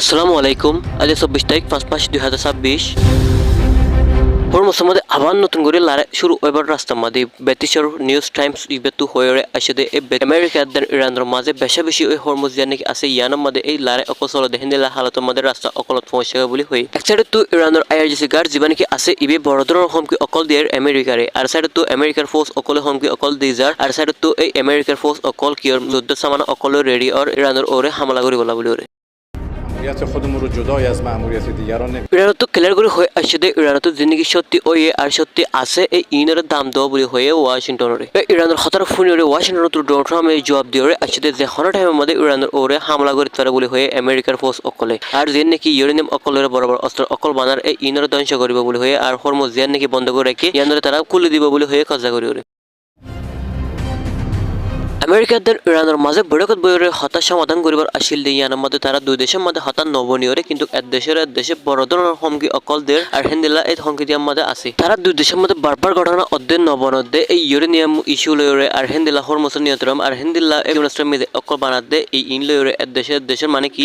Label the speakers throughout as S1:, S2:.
S1: আসসালামু আলাইকুম। আজ 24 তারিখ 5 মাস 2026। হরমুজের আবার নতুন করে লড়াই শুরু হবার রাস্তার মাঝে ব্রিটিশের নিউজ টাইমস ইবেতু হয়ে আসে আমেরিকা ইরানের মাঝে বেশা বেশি ওই হরমুজ নাকি আছে ইয়ানের মাঝে এই লড়াই অকল দেখেন দিলা হালতের মাঝে রাস্তা অকলত পৌঁছে বলে হয়ে এক সাইডে তো ইরানের আইআরজিসি গার্ড যা নাকি আছে ইবে বড় ধরনের হুমকি অকল দিয়ে আমেরিকারে আর সাইডে তো আমেরিকার ফোর্স অকলে হুমকি অকল দিয়ে যার আর সাইডে তো এই আমেরিকার ফোর্স অকল কিয়র যুদ্ধ সামান অকল রেডি আর ইরানের ওরে হামলা করি বলা বলে
S2: مأموریت خودمون رو جدای از مأموریت دیگران
S1: ইরানত ক্লিয়ার করে হয়ে আসছে যে ইরানত জিন্দিগি সত্যি ওই আর সত্যি আছে এই ইনের দাম দেওয়া বলে হয়ে ওয়াশিংটনের ইরানের হতার ফোনে ওয়াশিংটন ডোনাল্ড ট্রাম্প এই জবাব দিয়ে আসছে যে কোনো টাইমের মধ্যে ইরানের ওরে হামলা করতে পারে বলে হয়ে আমেরিকার ফোর্স অকলে আর যে নাকি ইউরেনিয়াম অকলের বরাবর অস্ত্র অকল বানার এই ইনের ধ্বংস করিব বলে হয়ে আর হরমুজ যে নাকি বন্ধ করে রেখে ইয়ানের তারা খুলে দিব বলে হয়ে কজা করি আমেরিকাদের ইরানের মাঝে বৈঠক বইরে হতাশ সমাধান করিবার আসিল দিয়ে ইয়ানের মধ্যে তারা দুই দেশের মধ্যে হতাশ নবনীয়রে কিন্তু এক দেশে বড় ধরনের হুমকি অকল দের আর হেন্দিলা এই হুমকি দিয়ার মধ্যে আছে তারা দুই দেশের মধ্যে বারবার ঘটনা অধ্যয়ন নবনদে এই ইউরেনিয়াম ইস্যু লয়রে আর হেন্দিলা হরমুজের নিয়ন্ত্রণ আর হেন্দিলা এগুনস্ট্রাম মিদে অকল বানাতে এই ইন লয়রে এক দেশের মানে কি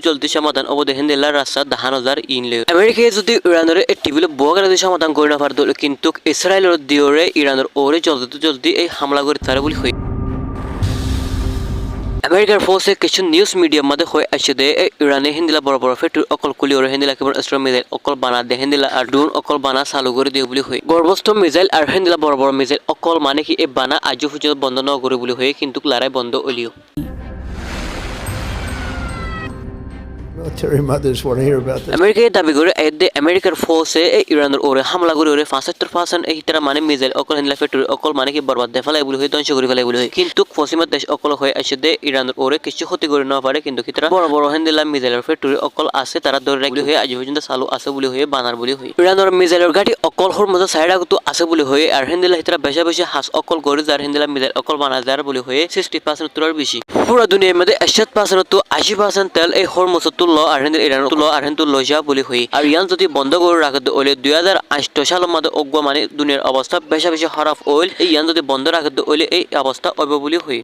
S1: জলদি সমাধান অবধি হেন্দিলা রাস্তা 10,000 ইন লয় আমেরিকায় যদি ইরানের এই টিভিলে বোগারে সমাধান করে না পারত কিন্তু ইসরায়েলের দিওরে ইরানের ওরে জলদি এই হামলা করে তারা বলি হই আমেরিকার ফোর্সে কিছু নিউজ মিডিয়ার মধ্যে হয়ে আসছে যে ইরানে হিন্দিলা বড় বড় ফ্যাক্টরি অকল কুলি ওরে হিন্দিলা কেবল স্ট্রং মিসাইল অকল বানা দে হিন্দিলা আর ড্রোন অকল বানা চালু করে দিয়ে বলে হয়ে গর্ভস্থ মিসাইল আর হিন্দিলা বড় বড় মিসাইল অকল মানে কি এই বানা আজও পর্যন্ত বন্ধ ন করে বলে হয়ে কিন্তু লড়াই বন্ধ হলিও
S3: Military mothers want to hear about this.
S1: আমেরিকায় দাবি করে এদে আমেরিকার ফোর্সে ইরানের ওরে হামলা করে ওরে 75% এই তারা মানে মিসাইল অকল হিন্দিলা ফ্যাক্টরি অকল মানে কি বরবাদ দে ফেলাই বলে হয়ে ধ্বংস করে ফেলাই বলে হয়ে কিন্তু পশ্চিমা দেশ অকল হয়ে আসে দে ইরানের ওরে কিছু ক্ষতি করে না পারে কিন্তু তারা বড় বড় হিন্দিলা মিসাইলের ফ্যাক্টরি অকল আছে তারা ধরে রাখলে হয়ে আজ পর্যন্ত চালু আছে বলে হয়ে বানার বলে হয়ে ইরানের মিসাইলের গাড়ি অকল হরমুজের সাইড আগতো আছে বলে হয়ে আর হিন্দিলা তারা বেশি হাস অকল করে যার হিন্দিলা মিসাইল অকল বানা যার বলে হয়ে 60% তোর বেশি পুরো দুনিয়ার মধ্যে 60% তো 80% তেল এই হরমুজ তুললো আর ইরান তুলো আর হিন্দু লইজা বলি হই আর ইয়ান যদি বন্ধ করে রাখতে হলে 2008 সালের মধ্যে অগ্বা মানে দুনিয়ার অবস্থা বেশি খারাপ হইল এই ইয়ান যদি বন্ধ রাখতে হলে এই অবস্থা হবে বলি হই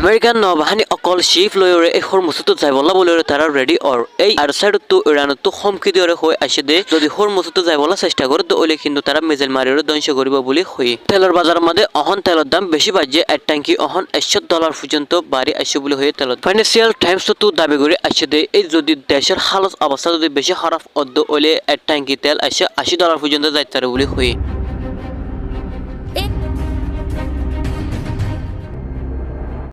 S1: আমেরিকান নৌবাহিনী অকল শিপ লয়রে এই হরমুজতো যাইবলা বলে তারা রেডি অর এই আর সাইড তো ইরানত তো হুমকি দিয়ে হয়ে আসে দে যদি হরমুজতো যাইবলা চেষ্টা করে তো ওলে কিন্তু তারা মিসাইল মারিয়ে ধ্বংস করিব বলে হই তেলের বাজারের মধ্যে অহন তেলের দাম বেশি বাজে এক ট্যাঙ্কি অহন $100 পর্যন্ত বাড়ি আসে বলে হয়ে তেল ফাইন্যান্সিয়াল টাইমস তো দাবি করে আসে দে এই যদি দেশের হালত অবস্থা যদি বেশি খারাপ অদ্দ ওলে এক ট্যাঙ্কি তেল আসে $80 পর্যন্ত যাইতে পারে বলে হই